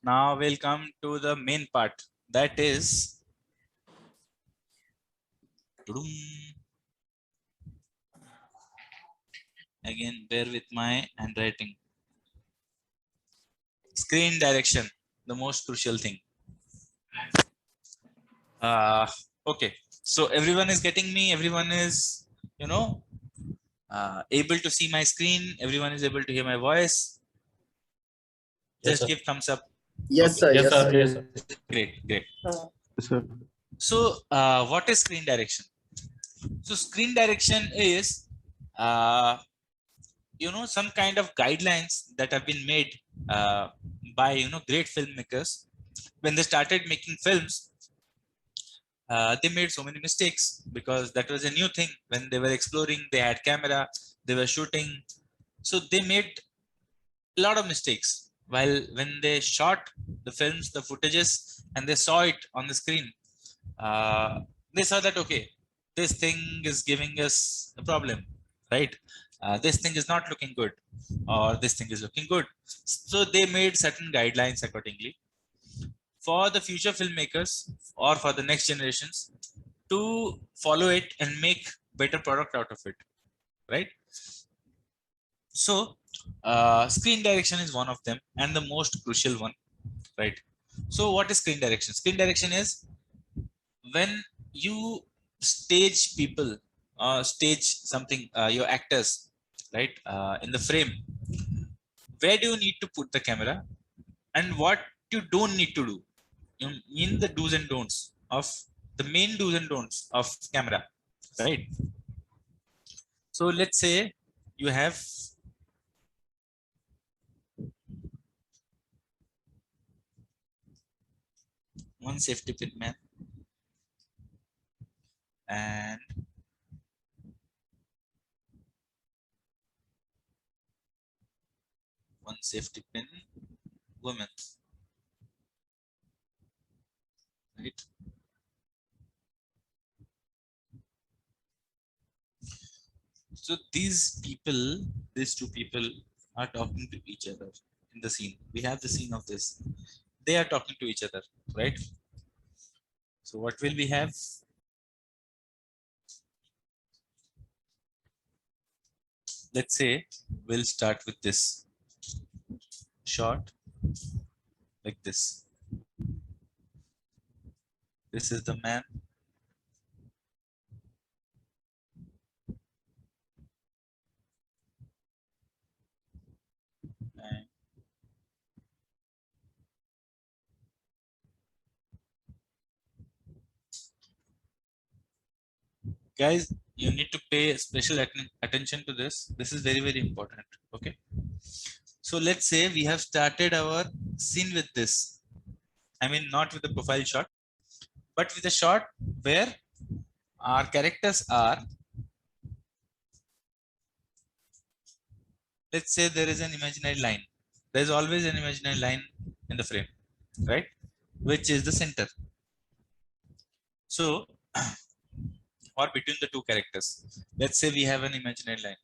Now we'll come to the main part. That is, again, bear with my handwriting. Screen direction, the most crucial thing. Okay, so everyone is getting me. Everyone is, able to see my screen. Everyone is able to hear my voice. Yes, Just sir. give thumbs up. Yes, Okay. sir. Yes, Yes, sir. sir. Yes, sir. Great, great. Yes, sir. So, what is screen direction? So, screen direction is, some kind of guidelines that have been made by great filmmakers when they started making films. They made so many mistakes because that was a new thing. When they were exploring, they had camera, they were shooting, so they made a lot of mistakes while when they shot the films, the footages, and they saw it on the screen. They saw that, okay, this thing is giving us a problem, right? This thing is not looking good, or this thing is looking good. So they made certain guidelines accordingly for the future filmmakers or for the next generations to follow it and make better product out of it, right? So screen direction is one of them and the most crucial one, right? So what is screen direction? Screen direction is when you stage people, stage something, your actors, right, in the frame. Where do you need to put the camera and what you don't need to do? You mean the do's and don'ts of the main do's and don'ts of camera, right? So let's say you have one safety pin, man, and one safety pin, woman, right? So these two people are talking to each other in the scene. We have the scene of this. They are talking to each other, right? So what will we have? Let's say we'll start with this shot like this. This is the man. And guys, you need to pay special attention to this. This is very, very important. Okay. So let's say we have started our scene with this. I mean, not with the profile shot, but with a shot where our characters are. Let's say there is an imaginary line. There's always an imaginary line in the frame, right? Which is the center. So, or between the two characters, let's say we have an imaginary line.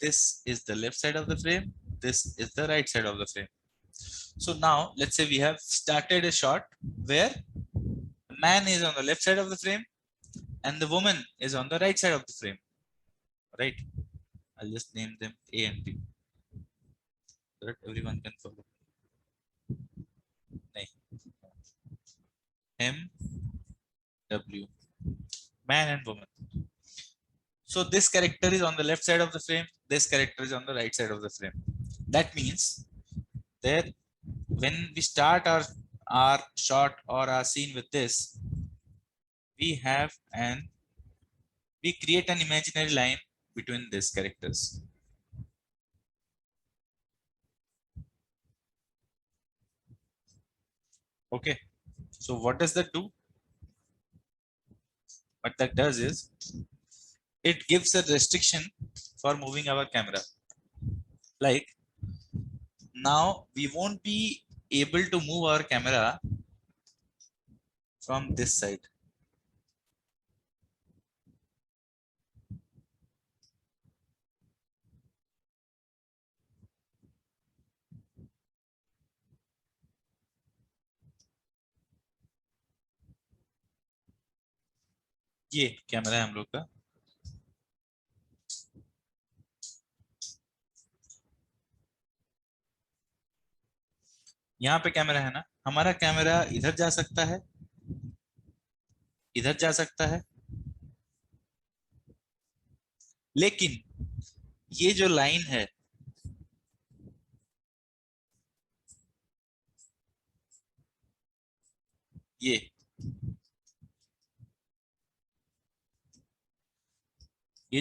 This is the left side of the frame. This is the right side of the frame. So now let's say we have started a shot where the man is on the left side of the frame and the woman is on the right side of the frame, right? I'll just name them A and B so that everyone can follow. M, W, man and woman. So this character is on the left side of the frame. This character is on the right side of the frame. That means that when we start our shot or our scene with this, we have we create an imaginary line between these characters. Okay. So what does that do? What that does is it gives a restriction for moving our camera. Like now we won't be able to move our camera from this side. ये camera है हम लोग का। यहाँ पे camera है ना, हमारा कैमरा इधर जा सकता है, इधर जा सकता है, लेकिन ये जो लाइन है, ये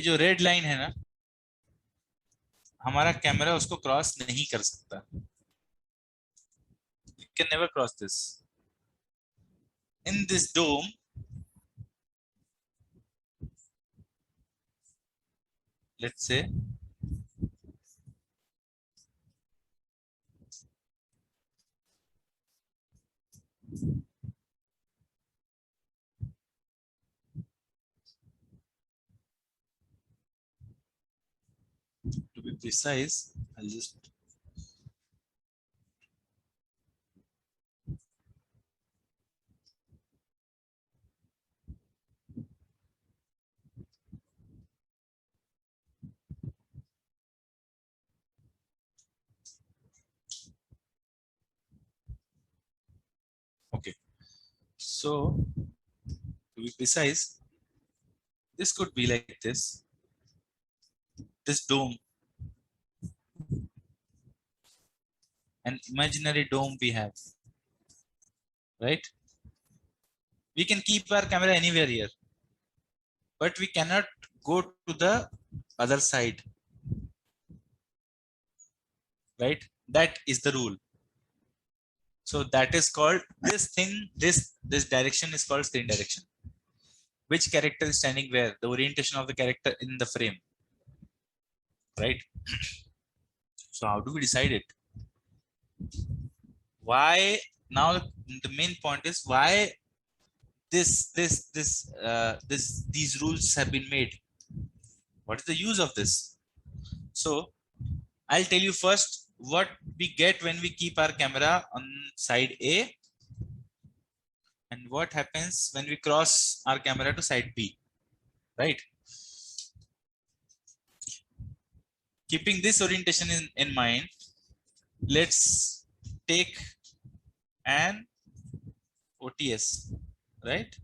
जो रेड लाइन है ना, हमारा कैमरा उसको क्रॉस नहीं कर सकता। It can never cross this. In this dome, let's say, to be precise, I'll just okay. So to be precise, this could be like this dome, an imaginary dome we have, right? We can keep our camera anywhere here, but we cannot go to the other side, right? That is the rule. So that is called this thing, this direction is called screen direction. Which character is standing where? The orientation of the character in the frame, right? So how do we decide it? Why now the main point is why these rules have been made. What is the use of this? So I'll tell you first what we get when we keep our camera on side A, and what happens when we cross our camera to side B, right? Keeping this orientation in mind, let's take an OTS, right?